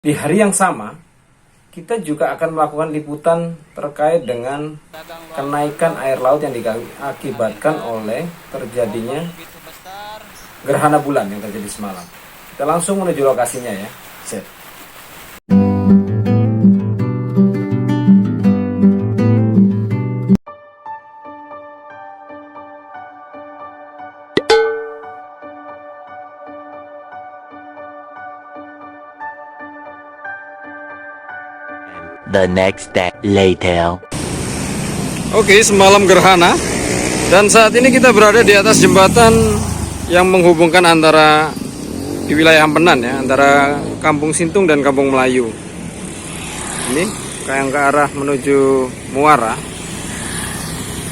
Di hari yang sama, kita juga akan melakukan liputan terkait dengan kenaikan air laut yang diakibatkan oleh terjadinya gerhana bulan yang terjadi semalam. Kita langsung menuju lokasinya ya. Set. The next day later. Oke, semalam gerhana dan saat ini kita berada di atas jembatan yang menghubungkan antara di wilayah Ampenan ya, antara Kampung Sintung dan Kampung Melayu. Ini yang ke arah menuju Muara.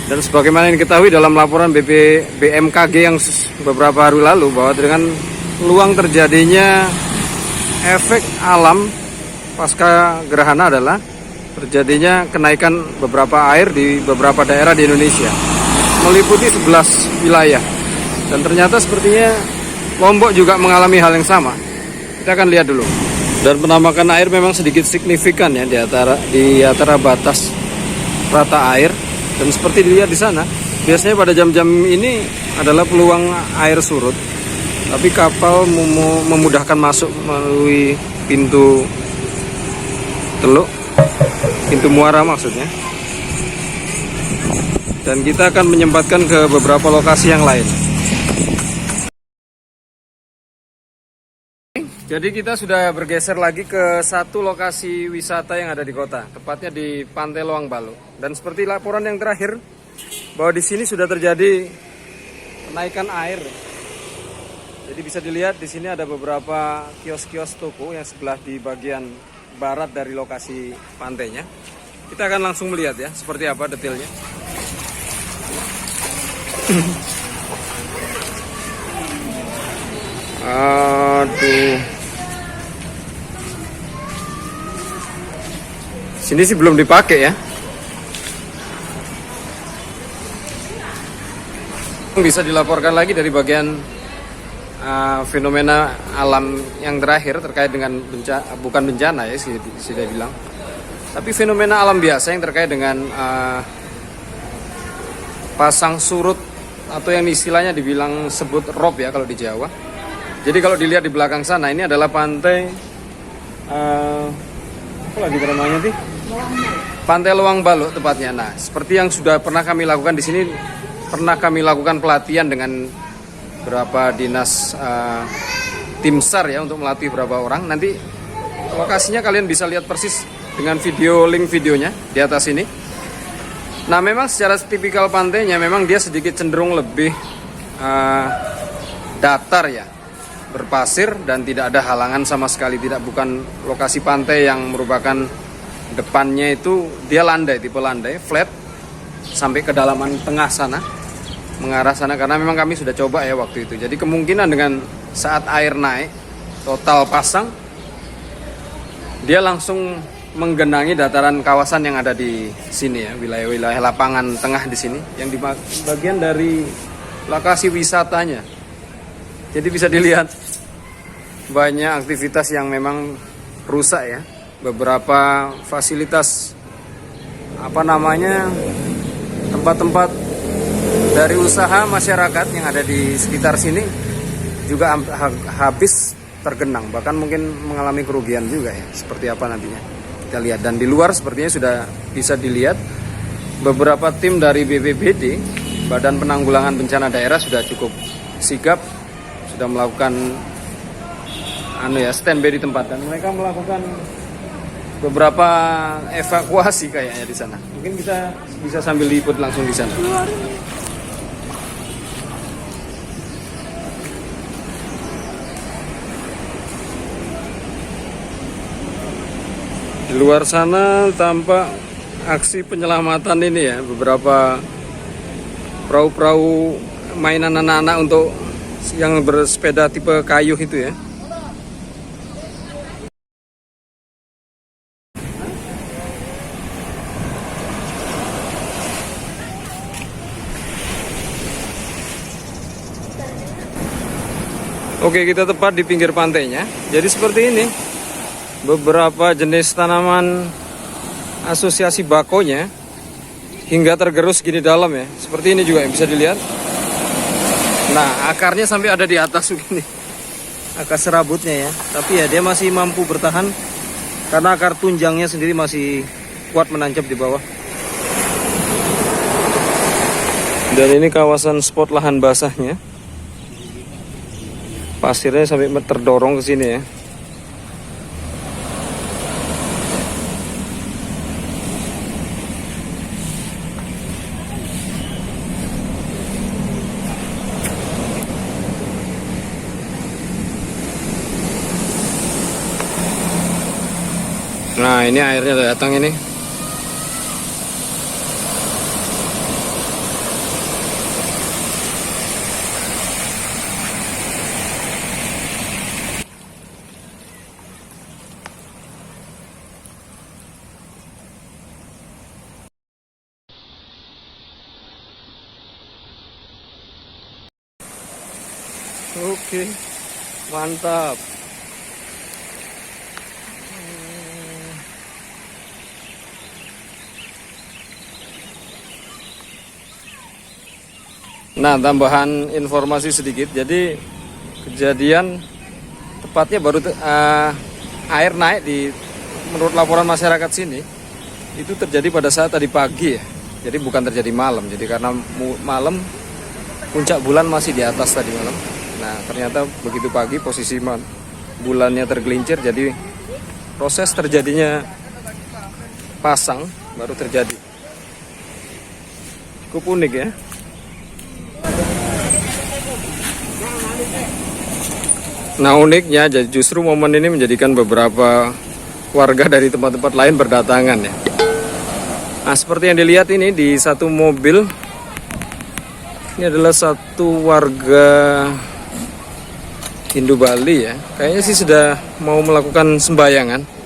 Dan sebagaimana yang diketahui dalam laporan BMKG yang beberapa hari lalu bahwa dengan peluang terjadinya efek alam pasca gerhana adalah terjadinya kenaikan beberapa air di beberapa daerah di Indonesia, meliputi 11 wilayah. Dan ternyata sepertinya Lombok juga mengalami hal yang sama. Kita akan lihat dulu. Dan penampakan air memang sedikit signifikan ya di antara batas rata air. Dan seperti dilihat di sana, biasanya pada jam-jam ini adalah peluang air surut. Tapi kapal memudahkan masuk melalui pintu Teluk, pintu Muara maksudnya. Dan kita akan menyempatkan ke beberapa lokasi yang lain. Jadi kita sudah bergeser lagi ke satu lokasi wisata yang ada di kota, tepatnya di Pantai Loang Balu. Dan seperti laporan yang terakhir, bahwa di sini sudah terjadi kenaikan air. Jadi bisa dilihat di sini ada beberapa kios-kios toko yang sebelah di bagian barat dari lokasi pantainya. Kita akan langsung melihat ya seperti apa detailnya. Aduh. Sini sih belum dipakai ya. Bisa dilaporkan lagi dari bagian fenomena alam yang terakhir terkait dengan bukan bencana ya sudah bilang, tapi fenomena alam biasa yang terkait dengan pasang surut atau yang istilahnya dibilang sebut rob ya kalau di Jawa. Jadi kalau dilihat di belakang sana ini adalah pantai apa lagi namanya sih? Pantai Loang Balu tepatnya. Nah, seperti yang sudah pernah kami lakukan di sini, pernah kami lakukan pelatihan dengan berapa dinas tim SAR ya untuk melatih berapa orang. Nanti lokasinya kalian bisa lihat persis dengan link videonya di atas ini. Nah, memang secara tipikal pantainya memang dia sedikit cenderung lebih datar ya, berpasir dan tidak ada halangan sama sekali. Bukan lokasi pantai yang merupakan depannya itu dia landai, tipe landai, flat sampai kedalaman tengah sana, mengarah sana, karena memang kami sudah coba ya waktu itu. Jadi kemungkinan dengan saat air naik total pasang, dia langsung menggenangi dataran kawasan yang ada di sini ya, wilayah-wilayah lapangan tengah di sini yang di bagian dari lokasi wisatanya. Jadi bisa dilihat banyak aktivitas yang memang rusak ya. Beberapa fasilitas tempat-tempat dari usaha masyarakat yang ada di sekitar sini juga habis tergenang, bahkan mungkin mengalami kerugian juga ya. Seperti apa nantinya kita lihat. Dan di luar sepertinya sudah bisa dilihat beberapa tim dari BPBD, Badan Penanggulangan Bencana Daerah, sudah cukup sigap, sudah melakukan standby di tempat, dan mereka melakukan beberapa evakuasi kayaknya di sana. Mungkin kita bisa sambil liput langsung di sana. Di luar sana tampak aksi penyelamatan ini ya, beberapa perahu-perahu mainan anak-anak untuk yang bersepeda tipe kayu itu ya. Oke, kita tepat di pinggir pantainya. Jadi seperti ini. beberapa jenis tanaman asosiasi bakonya hingga tergerus gini dalam ya. Seperti ini juga yang bisa dilihat. Nah, akarnya sampai ada di atas begini. Akar serabutnya ya. Tapi ya dia masih mampu bertahan karena akar tunjangnya sendiri masih kuat menancap di bawah. Dan ini kawasan spot lahan basahnya. Pasirnya sampai terdorong ke sini ya. Nah, ini airnya udah datang ini. Oke, mantap. Nah, tambahan informasi sedikit. Jadi kejadian tepatnya baru air naik menurut laporan masyarakat sini itu terjadi pada saat tadi pagi ya. Jadi bukan terjadi malam. Jadi karena malam puncak bulan masih di atas tadi malam. Nah, ternyata begitu pagi posisi bulannya tergelincir, jadi proses terjadinya pasang baru terjadi. Cukup unik ya. Nah, uniknya justru momen ini menjadikan beberapa warga dari tempat-tempat lain berdatangan ya. Nah, seperti yang dilihat ini di satu mobil, ini adalah satu warga Hindu Bali ya. Kayaknya sih sudah mau melakukan sembahyangan.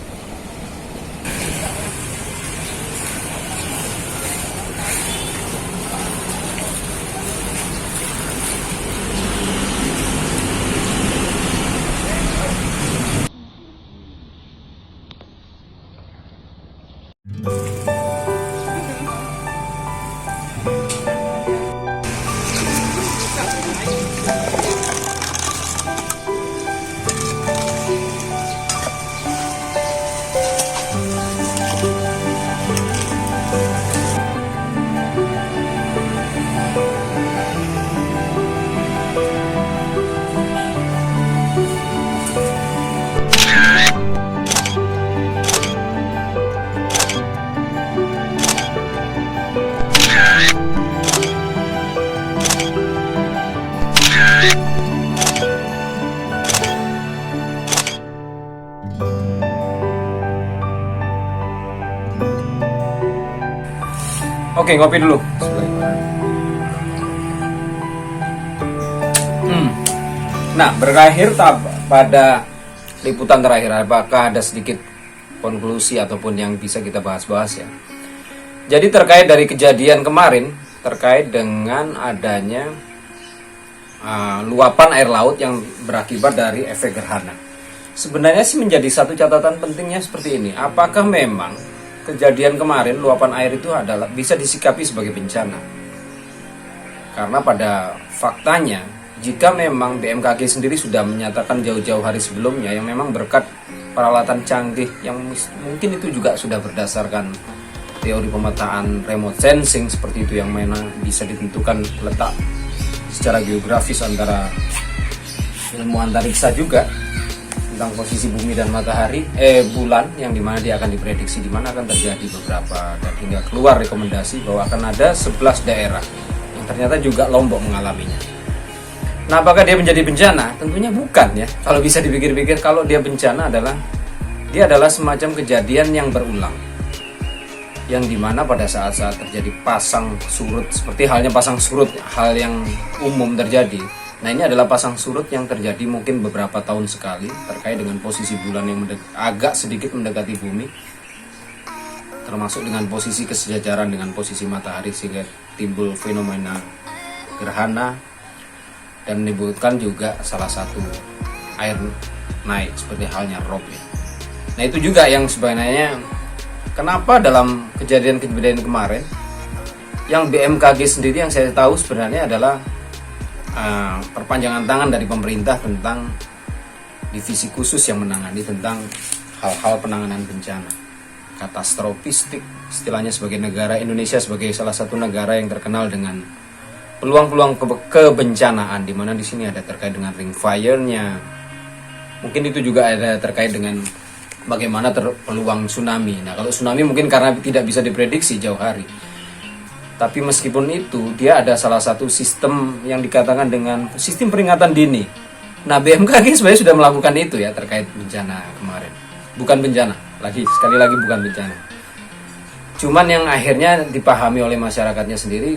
Oke, ngopi dulu. Nah, berakhir pada liputan terakhir, apakah ada sedikit konklusi ataupun yang bisa kita bahas-bahas ya. Jadi terkait dari kejadian kemarin, terkait dengan adanya luapan air laut yang berakibat dari efek gerhana. Sebenarnya sih menjadi satu catatan pentingnya seperti ini. Apakah memang kejadian kemarin luapan air itu adalah bisa disikapi sebagai bencana? Karena pada faktanya, jika memang BMKG sendiri sudah menyatakan jauh-jauh hari sebelumnya yang memang berkat peralatan canggih yang mungkin itu juga sudah berdasarkan teori pemetaan remote sensing seperti itu yang mana bisa ditentukan letak secara geografis antara ilmu antariksa juga tentang posisi bumi dan matahari, bulan yang dimana dia akan diprediksi di mana akan terjadi beberapa, dan hingga keluar rekomendasi bahwa akan ada 11 daerah yang ternyata juga Lombok mengalaminya. Nah, apakah dia menjadi bencana? Tentunya bukan ya. Kalau bisa dipikir-pikir, kalau dia bencana dia adalah semacam kejadian yang berulang, yang dimana pada saat-saat terjadi pasang surut, seperti halnya pasang surut, hal yang umum terjadi. Nah, ini adalah pasang surut yang terjadi mungkin beberapa tahun sekali terkait dengan posisi bulan yang agak sedikit mendekati bumi, termasuk dengan posisi kesejajaran dengan posisi matahari sehingga timbul fenomena gerhana dan menimbulkan juga salah satu air naik seperti halnya rob ya. Nah itu juga yang sebenarnya kenapa dalam kejadian-kejadian kemarin yang BMKG sendiri yang saya tahu sebenarnya adalah perpanjangan tangan dari pemerintah tentang divisi khusus yang menangani tentang hal-hal penanganan bencana katastrofistik, istilahnya sebagai negara Indonesia sebagai salah satu negara yang terkenal dengan peluang-peluang kebencanaan, di mana di sini ada terkait dengan ring fire-nya. Mungkin itu juga ada terkait dengan bagaimana peluang tsunami. Nah, kalau tsunami mungkin karena tidak bisa diprediksi jauh hari. Tapi meskipun itu, dia ada salah satu sistem yang dikatakan dengan sistem peringatan dini. Nah, BMKG sebenarnya sudah melakukan itu ya terkait bencana kemarin. Bukan bencana, sekali lagi bukan bencana. Cuman yang akhirnya dipahami oleh masyarakatnya sendiri,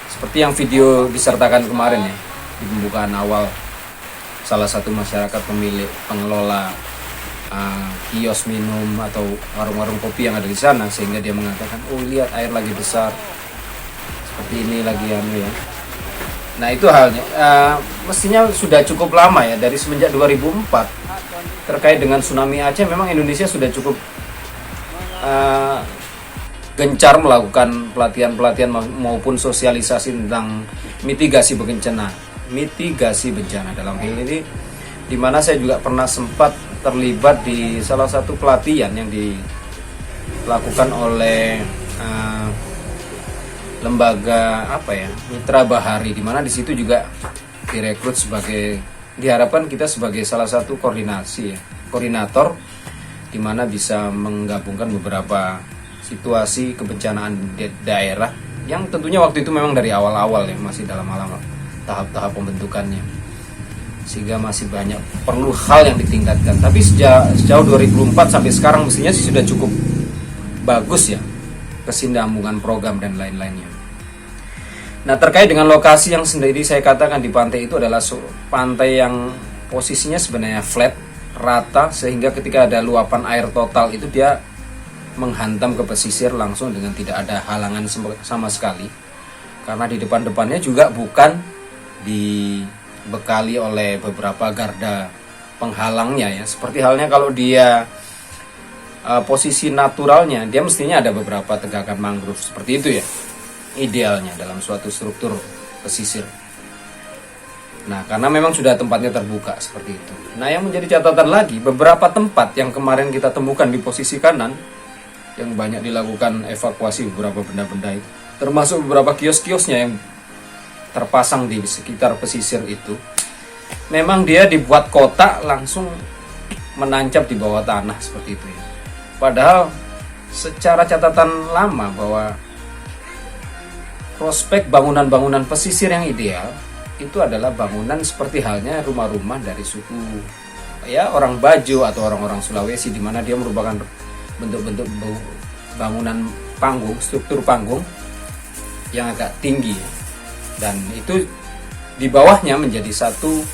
seperti yang video disertakan kemarin ya, di pembukaan awal, salah satu masyarakat pemilik pengelola kios minum atau warung-warung kopi yang ada di sana, sehingga dia mengatakan, oh lihat air lagi besar, seperti ini lagi ya. Nah itu halnya, mestinya sudah cukup lama ya, dari semenjak 2004 terkait dengan tsunami Aceh, memang Indonesia sudah cukup gencar melakukan pelatihan-pelatihan maupun sosialisasi tentang mitigasi bencana dalam hal ini, di mana saya juga pernah sempat terlibat di salah satu pelatihan yang dilakukan oleh lembaga Mitra Bahari, di mana di situ juga direkrut diharapkan kita sebagai salah satu koordinator, di mana bisa menggabungkan beberapa situasi kebencanaan daerah yang tentunya waktu itu memang dari awal-awal ya, masih dalam tahap-tahap pembentukannya, sehingga masih banyak perlu hal yang ditingkatkan. Tapi sejauh 2004 sampai sekarang mestinya sih sudah cukup bagus ya kesinambungan program dan lain-lainnya. Nah terkait dengan lokasi yang sendiri saya katakan di pantai itu adalah pantai yang posisinya sebenarnya flat, rata, sehingga ketika ada luapan air total itu dia menghantam ke pesisir langsung dengan tidak ada halangan sama sekali, karena di depan-depannya juga bukan dibekali oleh beberapa garda penghalangnya ya, seperti halnya kalau dia posisi naturalnya dia mestinya ada beberapa tegakan mangrove seperti itu ya, idealnya dalam suatu struktur pesisir. Nah karena memang sudah tempatnya terbuka seperti itu. Nah yang menjadi catatan lagi, beberapa tempat yang kemarin kita temukan di posisi kanan yang banyak dilakukan evakuasi beberapa benda-benda itu, termasuk beberapa kios-kiosnya yang terpasang di sekitar pesisir itu, memang dia dibuat kotak langsung menancap di bawah tanah seperti itu ya. Padahal secara catatan lama bahwa prospek bangunan-bangunan pesisir yang ideal itu adalah bangunan seperti halnya rumah-rumah dari suku ya orang Bajo atau orang-orang Sulawesi, di mana dia merupakan bentuk-bentuk bangunan panggung, struktur panggung yang agak tinggi, dan itu di bawahnya menjadi satu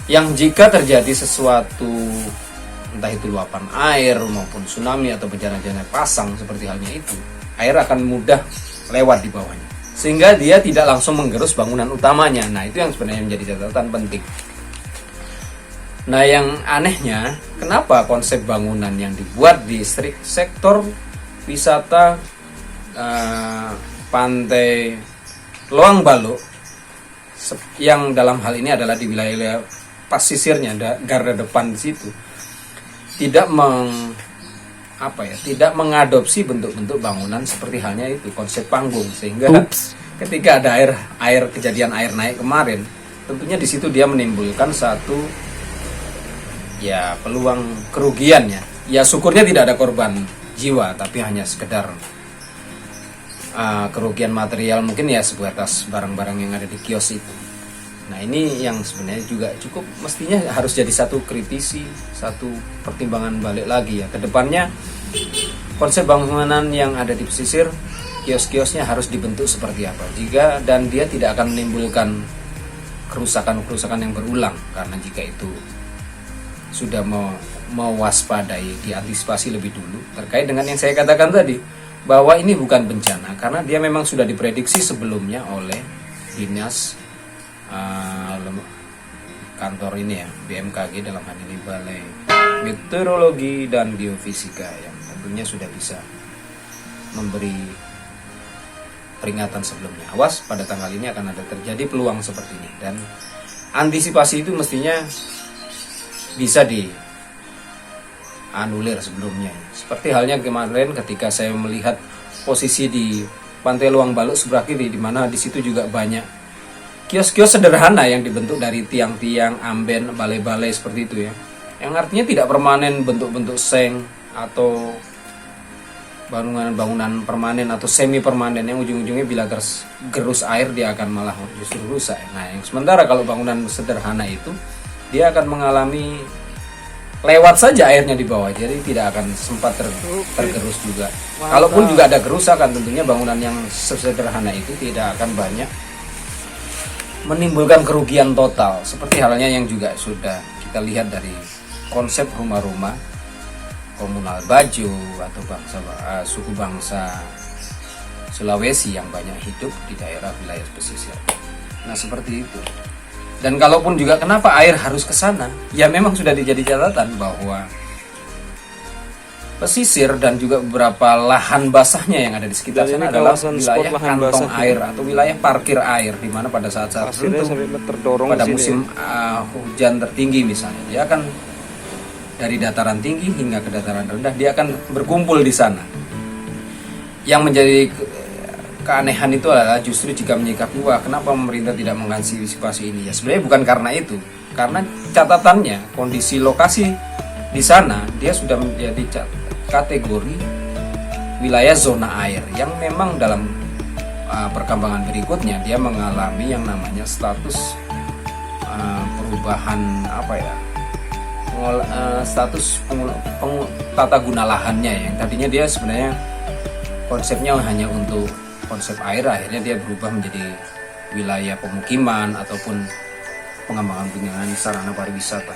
yang jika terjadi sesuatu, entah itu luapan air maupun tsunami atau bencana-bencana pasang seperti halnya itu, air akan mudah lewat di bawahnya, sehingga dia tidak langsung menggerus bangunan utamanya. Nah itu yang sebenarnya menjadi catatan penting. Nah yang anehnya, kenapa konsep bangunan yang dibuat di sektor wisata pantai Loang Balu, yang dalam hal ini adalah di wilayah pesisirnya, garda depan di situ, tidak mengadopsi bentuk-bentuk bangunan seperti halnya itu konsep panggung, sehingga ketika ada kejadian air naik kemarin, tentunya di situ dia menimbulkan satu ya peluang kerugiannya. Ya syukurnya tidak ada korban jiwa, tapi hanya sekedar kerugian material, mungkin ya sebatas barang-barang yang ada di kios itu. Nah ini yang sebenarnya juga cukup mestinya harus jadi satu kritisi, satu pertimbangan balik lagi ya ke depannya. Konsep bangunan yang ada di pesisir, kios-kiosnya harus dibentuk seperti apa dan dia tidak akan menimbulkan kerusakan-kerusakan yang berulang, karena jika itu sudah mewaspadai, diantisipasi lebih dulu terkait dengan yang saya katakan tadi, bahwa ini bukan bencana karena dia memang sudah diprediksi sebelumnya oleh dinas kantor ini ya, BMKG dalam hal ini Balai meteorologi dan geofisika yang tentunya sudah bisa memberi peringatan sebelumnya. Awas, pada tanggal ini akan ada terjadi peluang seperti ini, dan antisipasi itu mestinya bisa dianulir sebelumnya. Seperti halnya kemarin ketika saya melihat posisi di Pantai Luang Baluk sebelah kiri, di mana di situ juga banyak kios-kios sederhana yang dibentuk dari tiang-tiang, amben, balai-balai seperti itu ya. Yang artinya tidak permanen, bentuk-bentuk seng atau bangunan-bangunan permanen atau semi permanen yang ujung-ujungnya bila tergerus air dia akan malah justru rusak. Nah, yang sementara kalau bangunan sederhana itu dia akan mengalami lewat saja airnya di bawah, jadi tidak akan sempat tergerus juga. Kalaupun juga ada kerusakan, tentunya bangunan yang sederhana itu tidak akan banyak menimbulkan kerugian total, seperti halnya yang juga sudah kita lihat dari konsep rumah-rumah komunal Bajo atau suku bangsa Sulawesi yang banyak hidup di daerah wilayah pesisir. Nah, seperti itu. Dan kalaupun juga kenapa air harus ke sana, ya memang sudah dijadi catatan bahwa pesisir dan juga beberapa lahan basahnya yang ada di sekitar sana adalah wilayah kantong air atau wilayah parkir air, di mana pada saat-saat tertentu pada musim hujan tertinggi misalnya, dia akan dari dataran tinggi hingga ke dataran rendah, dia akan berkumpul di sana. Yang menjadi keanehan itu adalah justru jika menyikapi, wah kenapa pemerintah tidak mengantisipasi ini, ya sebenarnya bukan karena itu, karena catatannya kondisi lokasi di sana dia sudah menjadi kategori wilayah zona air yang memang dalam perkembangan berikutnya dia mengalami yang namanya status perubahan status tata guna lahannya, yang tadinya dia sebenarnya konsepnya hanya untuk konsep air, akhirnya dia berubah menjadi wilayah pemukiman ataupun pengembangan sarana pariwisata.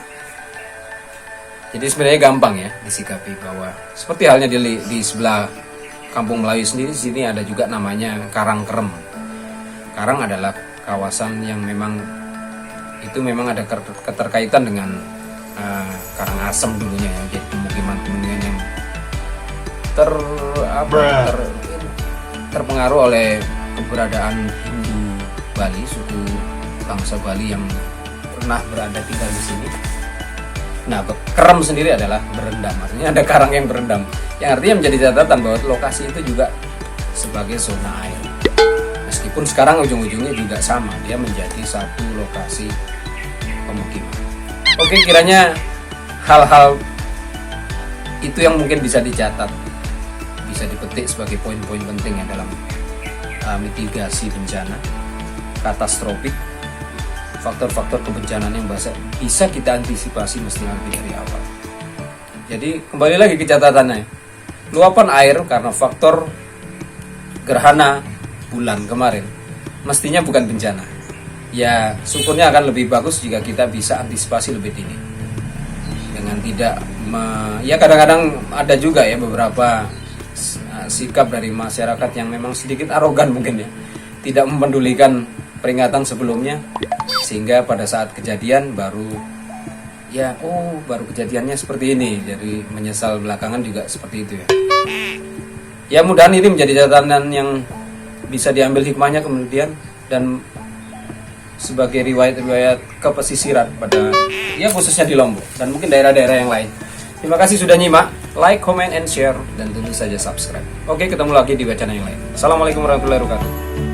Jadi sebenarnya gampang ya disikapi bahwa seperti halnya di sebelah Kampung Melayu sendiri, di sini ada juga namanya Karangkerem. Karang adalah kawasan yang memang ada keterkaitan dengan Karangasem dulunya, yang jadi pemukiman yang terpengaruh oleh keberadaan Hindu Bali, suku bangsa Bali yang pernah berada tinggal di sini. Nah, kerem sendiri adalah berendam, artinya ada karang yang berendam, yang artinya menjadi catatan bahwa lokasi itu juga sebagai zona air. Meskipun sekarang ujung-ujungnya juga sama, dia menjadi satu lokasi pemukiman. Oke, kiranya hal-hal itu yang mungkin bisa dicatat, bisa dipetik sebagai poin-poin penting ya dalam mitigasi bencana, katastrofik, faktor-faktor kebencanaan yang bisa kita antisipasi mestinya lebih dari awal. Jadi kembali lagi ke catatannya, luapan air karena faktor gerhana bulan kemarin mestinya bukan bencana. Ya syukurnya akan lebih bagus jika kita bisa antisipasi lebih dini dengan tidak ya kadang-kadang ada juga ya beberapa sikap dari masyarakat yang memang sedikit arogan mungkin ya, tidak mempedulikan peringatan sebelumnya, sehingga pada saat kejadian baru kejadiannya seperti ini, jadi menyesal belakangan juga seperti itu ya. Ya mudahan ini menjadi catatan yang bisa diambil hikmahnya kemudian, dan sebagai riwayat-riwayat kepesisiran pada khususnya di Lombok dan mungkin daerah-daerah yang lain. Terima kasih sudah nyimak, like, comment, and share, dan tentu saja subscribe. Oke, ketemu lagi di wacana yang lain. Assalamualaikum warahmatullahi wabarakatuh.